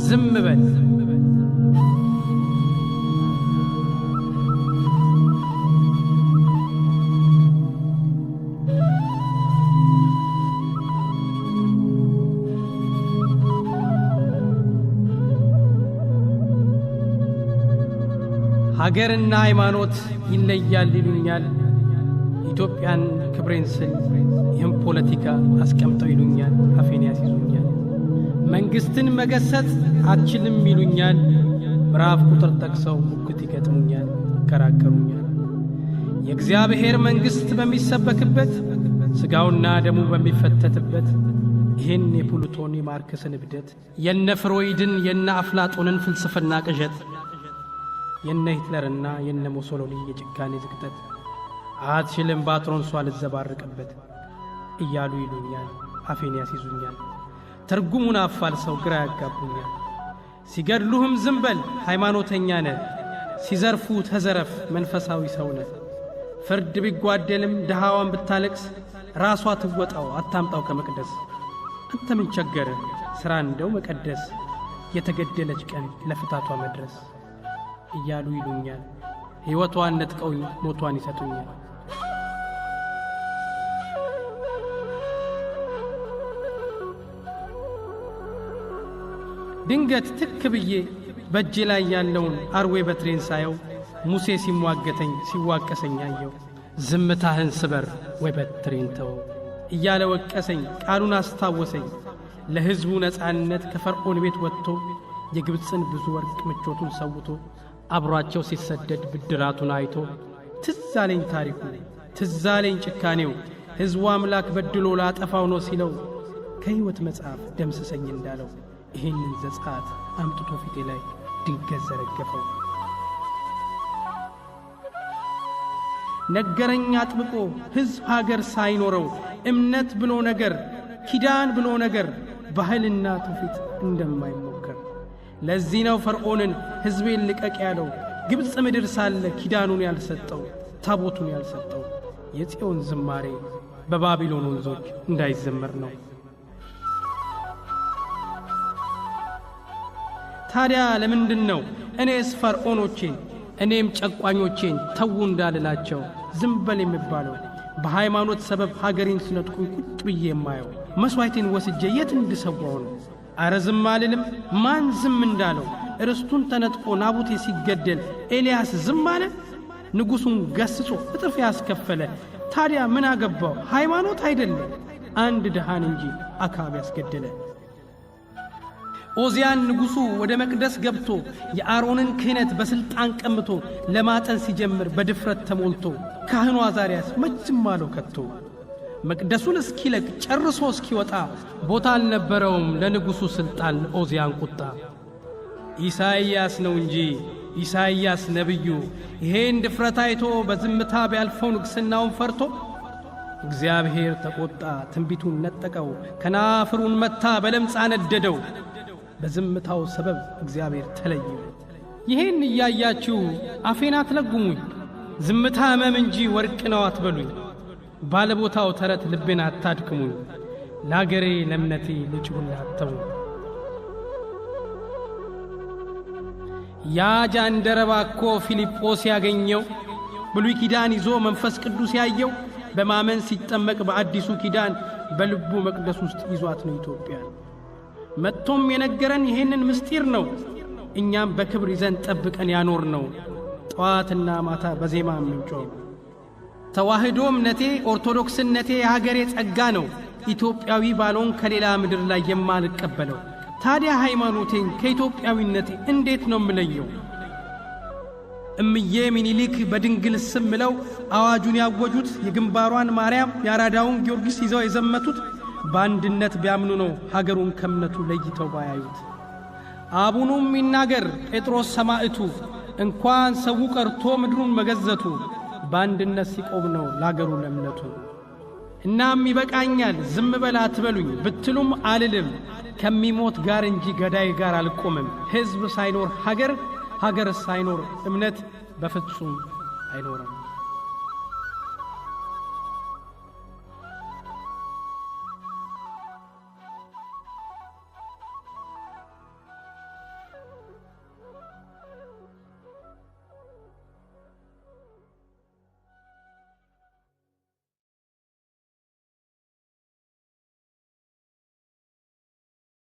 ዝም በል ሀገርና ሃይማኖት ይለያል ይሉኛል ኢትዮጵያን ክብሬን ስል ይህም ፖለቲካ አስቀምጠው ይሉኛል አፌን ያስይዙኛል መንግስትን መገሰጽ አትችልም ይሉኛል ምዕራፍ ቁጥር ጠቅሰው ሙግት ይገጥሙኛል ይከራከሩኛል የእግዚአብሔር መንግስት በሚሰበክበት ስጋውና ደሙ በሚፈተትበት ይህን የፕሉቶን የማርክስን እብደት የነ ፍሮይድን የነ አፍላጦንን ፍልስፍና ቅዠት የነ ሂትለርና የነ ሞሶሎኒ የጭካኔ ዝቅጠት አትችልም ባትሮንሷ ልዘባርቅበት እያሉ ይሉኛል አፌን ያስይዙኛል ትርጉሙን አፋልሰው ግራ ያጋቡኛል ሲገድሉህም ዝም በል ሃይማኖተኛ ነህ ሲዘርፉ ተዘረፍ መንፈሳዊ ሰው ነህ ፍርድ ቢጓደልም ደሃዋን ብታለቅስ ራሷ ትወጣው አታምጣው ከመቅደስ አንተ ምን ቸገረ ስራ እንደው መቀደስ የተገደለች ቀን ለፍታቷ መድረስ እያሉ ይሉኛል ሕይወቷን ነጥቀውኝ ሞቷን ይሰጡኛል ድንገት ትክ ብዬ በእጄ ላይ ያለውን አርዌ በትሬን ሳየው ሙሴ ሲሟገተኝ ሲዋቀሰኝ አየው ዝምታህን ስበር ወይ በትሬን ተው እያለ ወቀሰኝ ቃሉን አስታወሰኝ ለሕዝቡ ነፃነት ከፈርዖን ቤት ወጥቶ የግብፅን ብዙ ወርቅ ምቾቱን ሰውቶ አብሯቸው ሲሰደድ ብድራቱን አይቶ ትዛለኝ ታሪኩ ትዛለኝ ጭካኔው ሕዝቡ አምላክ በድሎ ላጠፋው ነው ሲለው ከሕይወት መጽሐፍ ደምስሰኝ እንዳለው ይህንን ዘጻት አምጥቶ ፊቴ ላይ ድንገት ዘረገፈው ነገረኝ አጥብቆ ሕዝብ ሀገር ሳይኖረው እምነት ብሎ ነገር ኪዳን ብሎ ነገር ባህልና ትውፊት እንደማይሞከር ለዚህ ነው ፈርዖንን ሕዝቤን ልቀቅ ያለው ግብፅ ምድር ሳለ ኪዳኑን ያልሰጠው ታቦቱን ያልሰጠው የጽዮን ዝማሬ በባቢሎን ወንዞች እንዳይዘመር ነው ታዲያ ለምንድነው እኔስ ፈርዖኖቼን እኔም ጨቋኞቼን ተው እንዳልላቸው ዝም በል የሚባለው በሃይማኖት ሰበብ ሀገሬን ስለጥቁኝ ቁጭ ብዬ የማየው መስዋዕቴን ወስጄ የት እንድሰዋው ነው አረ ዝም አልልም ማን ዝም እንዳለው ርስቱን ተነጥቆ ናቡቴ ሲገደል ኤልያስ ዝም አለ ንጉሱን ገስጾ እጥፍ ያስከፈለ ታዲያ ምን አገባው ሃይማኖት አይደለም አንድ ደሃን እንጂ አካብ ያስገደለ ኦዚያን ንጉሱ ወደ መቅደስ ገብቶ የአሮንን ክህነት በስልጣን ቀምቶ ለማጠን ሲጀምር በድፍረት ተሞልቶ ካህኑ አዛሪያስ መጅም አለው ከቶ መቅደሱን እስኪለቅ ጨርሶ እስኪወጣ ቦታ አልነበረውም ለንጉሱ ስልጣን ኦዚያን ቁጣ ኢሳይያስ ነው እንጂ ኢሳይያስ ነብዩ ይሄን ድፍረት አይቶ በዝምታ ቢያልፈው ንግስናውን ፈርቶ እግዚአብሔር ተቆጣ ትንቢቱን ነጠቀው ከናፍሩን መታ በለምጽ አነደደው በዝምታው ሰበብ እግዚአብሔር ተለየው ይሄን እያያችሁ አፌን አትለጉሙኝ ዝምታ ሕመም እንጂ ወርቅ ነው አትበሉኝ ባለቦታው ተረት ልቤን አታድክሙኝ ለአገሬ ለእምነቴ ልጭሁላ አተው ያ ጃንደረባ እኮ ፊልጶስ ያገኘው ብሉይ ኪዳን ይዞ መንፈስ ቅዱስ ያየው በማመን ሲጠመቅ በአዲሱ ኪዳን በልቡ መቅደስ ውስጥ ይዟት ነው ኢትዮጵያ መጥቶም የነገረን ይሄንን ምስጢር ነው እኛም በክብር ይዘን ጠብቀን ያኖር ነው ጠዋትና ማታ በዜማ ምንጮው ተዋህዶ እምነቴ ኦርቶዶክስነቴ የሀገሬ ጸጋ ነው ኢትዮጵያዊ ባልሆን ከሌላ ምድር ላይ የማልቀበለው ታዲያ ሃይማኖቴን ከኢትዮጵያዊነቴ እንዴት ነው የምለየው እምዬ ሚኒሊክ በድንግል ስም ምለው አዋጁን ያወጁት የግንባሯን ማርያም ያራዳውን ጊዮርጊስ ይዘው የዘመቱት በአንድነት ቢያምኑ ነው ሀገሩን ከእምነቱ ለይተው ባያዩት አቡኑም ይናገር ጴጥሮስ ሰማዕቱ እንኳን ሰው ቀርቶ ምድሩን መገዘቱ በአንድነት ሲቆም ነው ለአገሩ ለእምነቱ እናም ይበቃኛል ዝም በል አትበሉኝ ብትሉም አልልም ከሚሞት ጋር እንጂ ገዳይ ጋር አልቆምም ሕዝብ ሳይኖር ሀገር ሳይኖር እምነት በፍጹም አይኖርም